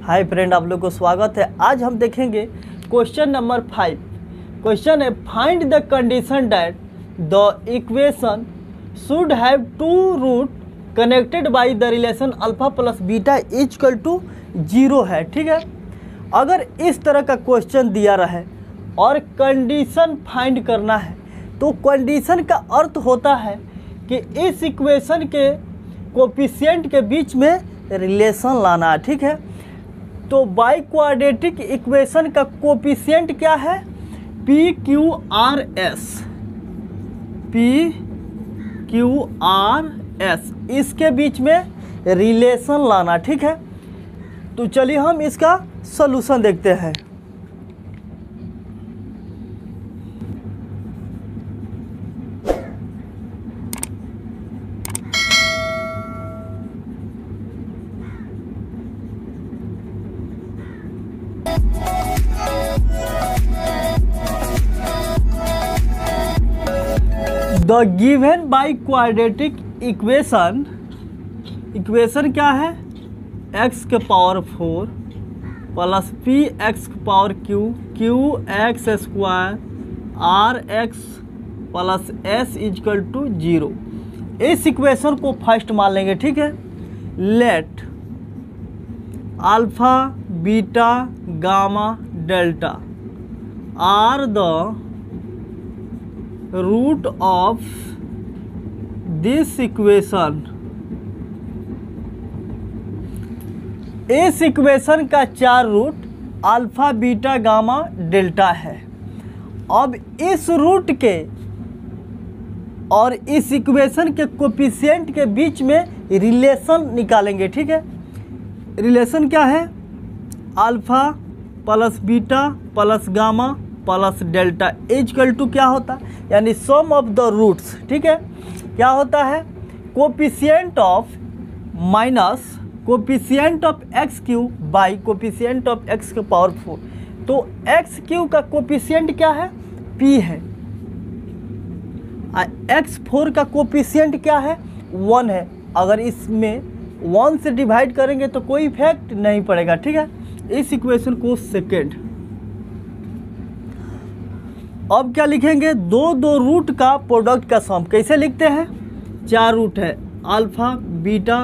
Hi friend, आप लोग को स्वागत है। आज हम देखेंगे क्वेश्चन नंबर 5। क्वेश्चन है find the condition that the equation should have two root connected by the relation alpha plus beta equal to 0 है। ठीक है, अगर इस तरह का क्वेश्चन दिया रहे और कंडीशन फाइंड करना है तो कंडीशन का अर्थ होता है कि इस इक्वेशन के कोफिशिएंट के बीच में रिलेशन लाना है। ठीक है, तो बाई क्वाड्रेटिक इक्वेशन का कोफिशिएंट क्या है? P Q R S, P Q R S, इसके बीच में रिलेशन लाना। ठीक है, तो चलिए हम इसका सॉल्यूशन देखते हैं। The given by quadratic equation क्या है? x के पावर 4 प्लस पी एक्स के power Q x square R x plus S equal to 0। इस इक्वेशन को फर्स्ट मान लेंगे। ठीक है, let alpha beta gamma delta are the root of this equation. इस इक्वेशन का 4 root alpha beta gamma delta है। अब इस रूट के और इस इक्वेशन के कोफिशिएंट के बीच में रिलेशन निकालेंगे। ठीक है, रिलेशन क्या है? Alpha plus beta plus gamma plus delta equal to क्या होता है? यानी सम ऑफ द रूट्स। ठीक है, क्या होता है? Coefficient of minus coefficient of x Q by coefficient of x के पावर 4। तो एक्स क्यू का कोफिशिएंट क्या है? पी है। एक्स 4 का कोफिशिएंट क्या है? 1 है। अगर इसमें 1 से डिवाइड करेंगे तो कोई इफेक्ट नहीं पड़ेगा। ठीक है, इस इक्वेशन को सेकेंड। अब क्या लिखेंगे? दो रूट का प्रोडक्ट का सम। कैसे लिखते हैं? 4 रूट है, अल्फा बीटा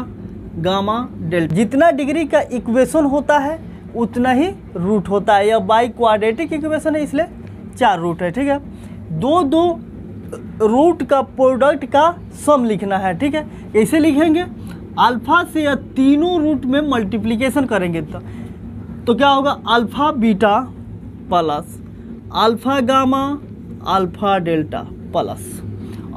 गामा डेल्टा। जितना डिग्री का इक्वेशन होता है उतना ही रूट होता है। यह बाई क्वाड्रेटिक इक्वेशन है, इसलिए 4 रूट है। ठीक है, दो रूट का प्रोडक्ट का सम लिखना है। ठीक है, कैसे लिखेंगे? अल्फा से या तीनों रूट में मल्टीप्लिकेशन करेंगे तो क्या होगा? Alpha beta plus alpha gamma alpha delta plus,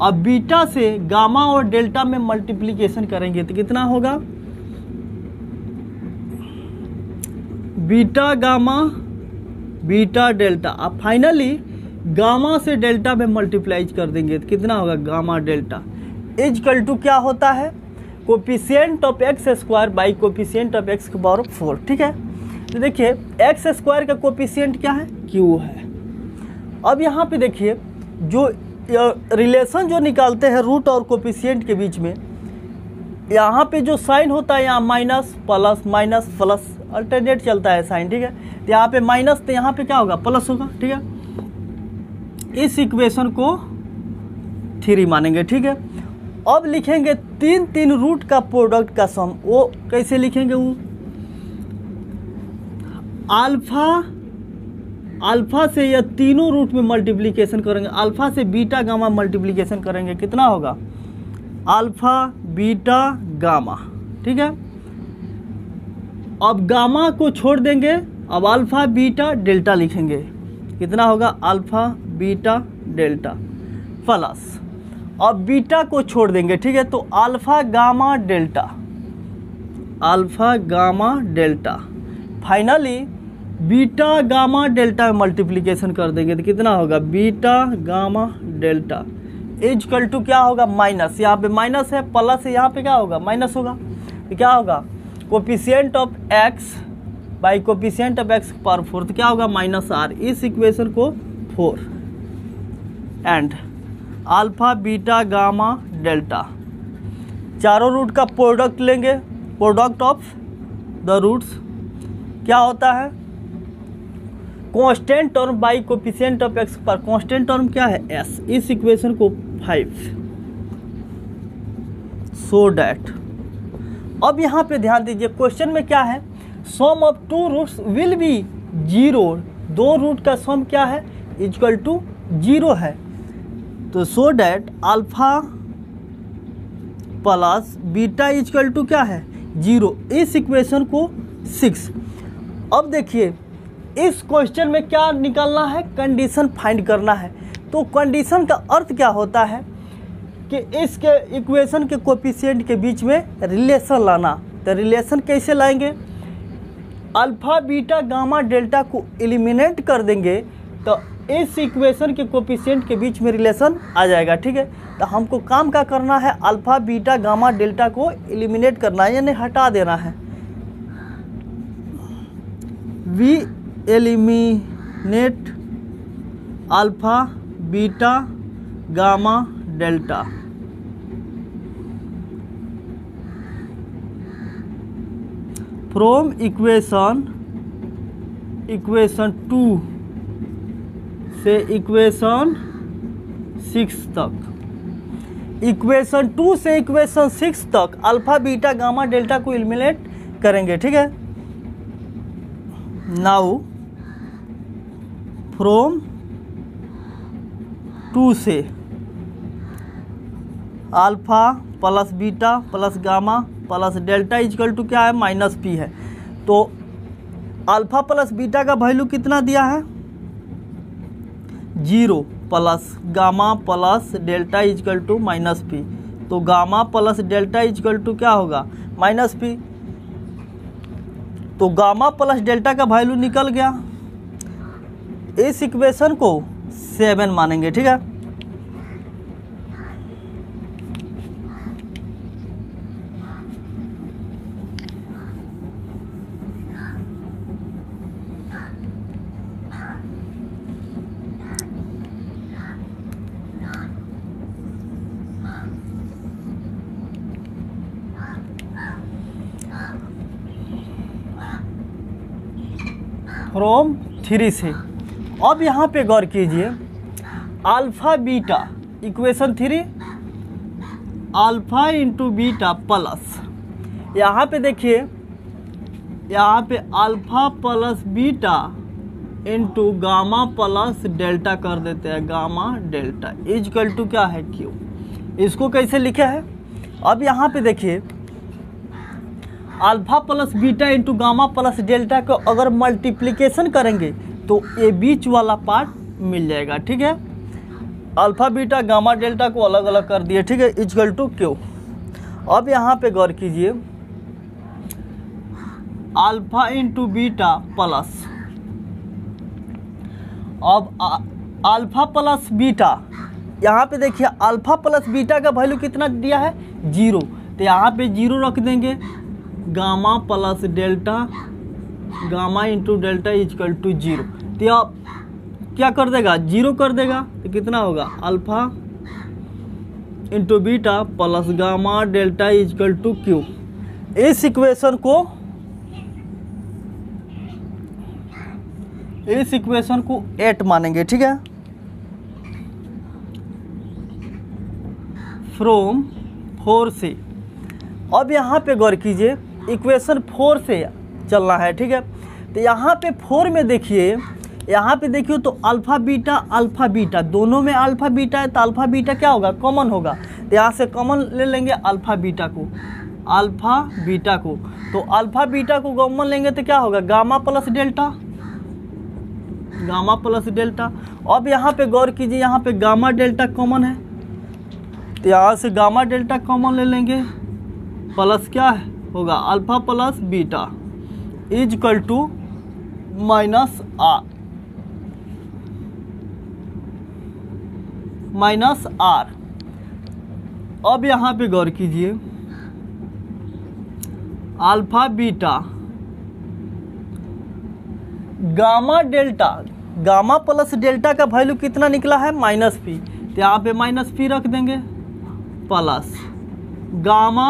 अब बीटा से गामा और डेल्टा में मल्टीप्लिकेशन करेंगे तो कितना होगा? Beta gamma beta delta. अब फाइनली गामा से डेल्टा में मल्टीप्लाई कर देंगे तो कितना होगा? गामा डेल्टा इक्वल टू क्या होता है? Coefficient of x square by coefficient of x के पावर 4। ठीक है, तो देखिए एक्स स्क्वायर का कोफिशिएंट क्या है? क्यू है। अब यहाँ पे देखिए जो रिलेशन जो निकालते हैं रूट और कोफिशिएंट के बीच में, यहाँ पे जो साइन होता है यहाँ माइनस प्लस अल्टरनेट चलता है साइन। ठीक है, तो यहाँ पे माइनस तो यहाँ पे क्या होगा? प्लस होगा। ठीक है, इस इक्वेशन को 3 मानेंगे। ठीक है, अब लिखेंगे तीन रूट का प्रोडक्ट का सम। वो कैसे लिखेंगे? वो अल्फा से या तीनों रूट में मल्टीप्लिकेशन करेंगे। अल्फा से बीटा गामा मल्टीप्लिकेशन करेंगे, कितना होगा? Alpha beta gamma. ठीक है, अब गामा को छोड़ देंगे, अब अल्फा बीटा डेल्टा लिखेंगे, कितना होगा? अल्फा बीटा डेल्टा प्लस, अब बीटा को छोड़ देंगे। ठीक है, तो alpha gamma delta, alpha gamma delta. Finally beta gamma delta में मल्टीप्लिकेशन कर देंगे तो कितना होगा? Beta gamma delta equal to क्या होगा? माइनस, यहाँ पे माइनस है, प्लस है, यहाँ पे क्या होगा? माइनस होगा। तो क्या होगा? Coefficient of x by coefficient of x power 4, तो क्या होगा? Minus are. इस इक्वेशन को 4 and alpha beta gamma delta चारों रूट का प्रोडक्ट लेंगे, प्रोडक्ट ऑफ द रूट्स, क्या होता है, constant term by coefficient of x पर, कांस्टेंट टर्म क्या है, एस। इस इक्वेशन को 5 सो डैट, अब यहाँ पे ध्यान दीजिए क्वेश्चन में क्या है, sum of two roots will be 0, दो रूट का सम क्या है, इक्वल टू 0 है। तो so that alpha plus beta equal to क्या है, 0। इस इक्वेशन को 6। अब देखिए इस क्वेश्चन में क्या निकालना है, कंडीशन फाइंड करना है। तो कंडीशन का अर्थ क्या होता है कि इसके इक्वेशन के कोफिशिएंट के बीच में रिलेशन लाना। तो रिलेशन कैसे लाएंगे, अल्फा बीटा गामा डेल्टा को एलिमिनेट कर देंगे तो इस इक्वेशन के कोफिशिएंट के बीच में रिलेशन आ जाएगा। ठीक है, तो हमको काम क्या करना है, अल्फा बीटा गामा डेल्टा को एलिमिनेट करना है, यानी हटा देना है। We eliminate alpha beta gamma delta. From equation 2 से इक्वेशन 6 तक, इक्वेशन 2 से इक्वेशन 6 तक अल्फा बीटा गामा डेल्टा को एलिमिनेट करेंगे। ठीक है, नाउ फ्रॉम 2 से alpha plus beta plus gamma plus delta equal to क्या है, माइनस पी है। तो अल्फा प्लस बीटा का वैल्यू कितना दिया है, 0 plus gamma plus delta equal to minus p. तो gamma plus delta equal to क्या होगा, माइनस पी। तो गामा प्लस डेल्टा का वैल्यू निकल गया। इस इक्वेशन को 7 मानेंगे। ठीक है, फ्रॉम 3 से। अब यहाँ पे गौर कीजिए, alpha beta equation 3 alpha into beta plus, यहाँ पे देखिए यहाँ पे alpha plus beta into gamma plus delta कर देते हैं, गामा डेल्टा इक्वल टू क्या है, क्यू। इसको कैसे लिखा है, अब यहाँ पे देखिए alpha plus beta into gamma plus delta को अगर मल्टीप्लिकेशन करेंगे तो ये बीच वाला पार्ट मिल जाएगा। ठीक है, अल्फा बीटा गामा डेल्टा को अलग अलग कर दिए। ठीक है, इक्वल टू क्यू। अब यहाँ पे गौर कीजिए, अल्फा इंटू बीटा प्लस, अब अल्फा प्लस बीटा, यहाँ पे देखिए अल्फा प्लस बीटा का वैल्यू कितना दिया है, 0। तो यहाँ पे 0 रख देंगे, gamma plus delta gamma into delta equal to 0। तो आप क्या कर देगा, 0 कर देगा। तो कितना होगा, alpha into beta plus gamma delta equal to Q. इस इक्वेशन को 8 मानेंगे। ठीक है, फ्रॉम 4 से। अब यहाँ पे गौर कीजिए, इक्वेशन 4 से चलना है। ठीक है, तो यहाँ पे 4 में देखिए, यहाँ पे देखिए तो अल्फा बीटा दोनों में अल्फा बीटा है, तो अल्फा बीटा क्या होगा, कॉमन होगा। तो यहाँ से कॉमन ले लेंगे अल्फा बीटा को। तो अल्फा बीटा को कॉमन लेंगे तो क्या होगा, गामा प्लस डेल्टा। अब यहाँ पे गौर कीजिए, यहाँ पे गामा डेल्टा कॉमन है, तो यहाँ से गामा डेल्टा कॉमन ले लेंगे, प्लस क्या है होगा, alpha plus beta equal to minus R. अब यहाँ पे गौर कीजिए, alpha beta gamma plus delta का वैल्यू कितना निकला है, माइनस पी। तो यहाँ पे माइनस पी रख देंगे, plus gamma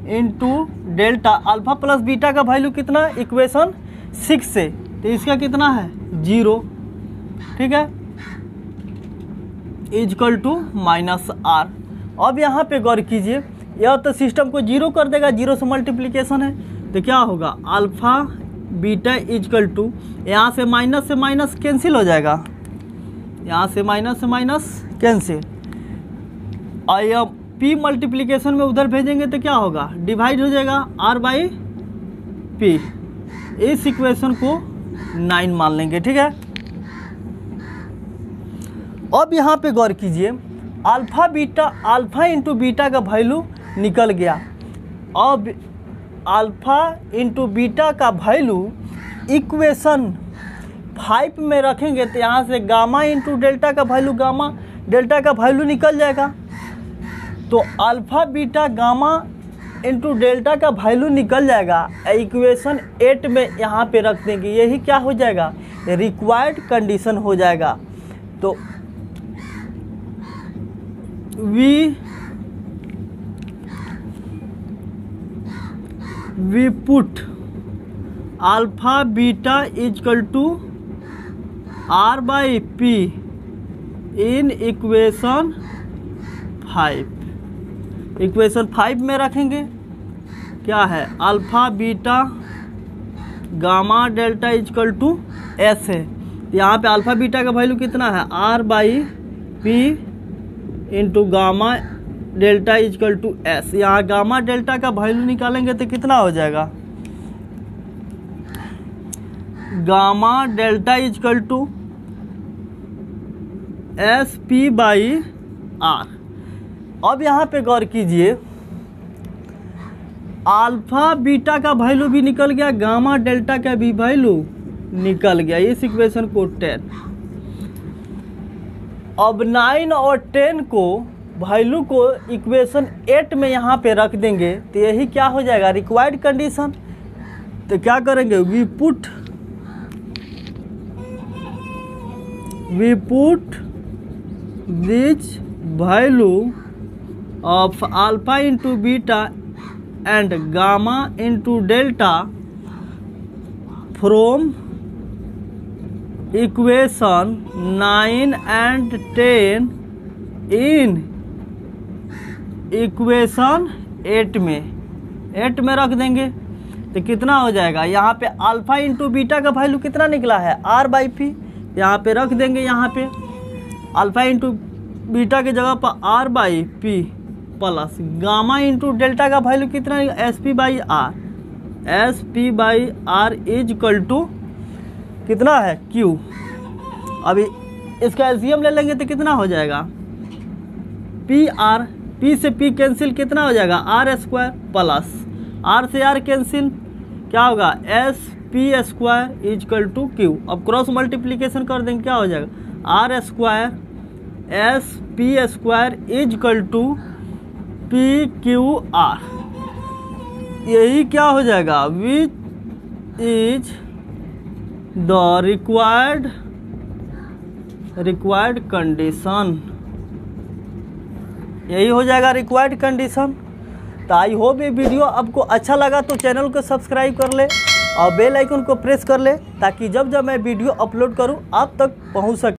into delta. Alpha plus beta का वैल्यू कितना, इक्वेशन 6 से, तो इसका कितना है 0, ठीक है, इजकल टू -r। अब यहाँ पे गौर कीजिए, यह तो सिस्टम को 0 कर देगा, 0 से मल्टीप्लिकेशन है, तो क्या होगा अल्फ़ा बीटा इजकल टू, यहाँ से माइनस कैंसिल हो जाएगा, यहाँ से माइनस कैंसिल, और यह p मल्टीप्लिकेशन में उधर भेजेंगे तो क्या होगा डिवाइड हो जाएगा r/p। इस इक्वेशन को 9 मान लेंगे, ठीक है। अब यहाँ पे गौर कीजिए, अल्फ़ा इंटू बीटा का वैल्यू निकल गया। अब अल्फ़ा इंटू बीटा का वैल्यू इक्वेशन 5 में रखेंगे तो यहाँ से गामा इंटू डेल्टा का वैल्यू, गामा डेल्टा का वैल्यू निकल जाएगा। तो alpha beta gamma into delta का वैल्यू निकल जाएगा, इक्वेशन 8 में यहाँ पे रख देंगे, यही क्या हो जाएगा रिक्वायर्ड कंडीशन हो जाएगा। तो we put alpha beta equal to r/p in equation 5। Equation 5 में रखेंगे, क्या है alpha beta gamma delta equal to s है। यहाँ पे अल्फ़ा बीटा का वैल्यू कितना है r/p into gamma delta equal to s। यहाँ गामा डेल्टा का वैल्यू निकालेंगे तो कितना हो जाएगा gamma delta equal to SP/r। अब यहाँ पे गौर कीजिए, अल्फ़ा बीटा का वैल्यू भी निकल गया, गामा डेल्टा का भी वैल्यू निकल गया, इस इक्वेशन को 10। अब 9 और 10 को वैल्यू को इक्वेशन 8 में यहाँ पे रख देंगे तो यही क्या हो जाएगा रिक्वायर्ड कंडीशन। तो क्या करेंगे we put this value of alpha into beta and gamma into delta from equation 9 and 10 in equation 8 में रख देंगे तो कितना हो जाएगा, यहाँ पे अल्फ़ा इंटू बीटा का वैल्यू कितना निकला है r/p, यहाँ पे रख देंगे, यहाँ पे अल्फ़ा इंटू बीटा की जगह पर r/p plus gamma into delta का वैल्यू कितना है SP/r इज इक्वल टू कितना है Q। अभी इसका एलसीएम ले लेंगे तो कितना हो जाएगा PR, P से P कैंसिल कितना हो जाएगा r² प्लस r से r कैंसिल क्या होगा SP² is equal to Q। अब क्रॉस मल्टीप्लिकेशन कर देंगे क्या हो जाएगा r² SP² is equal to PQR। यही क्या हो जाएगा which is the required condition, यही हो जाएगा रिक्वायर्ड कंडीशन। तो आई होप ये वीडियो आपको अच्छा लगा तो चैनल को सब्सक्राइब कर ले और बेल आइकन को प्रेस कर ले ताकि जब मैं वीडियो अपलोड करूं आप तक पहुंच सके।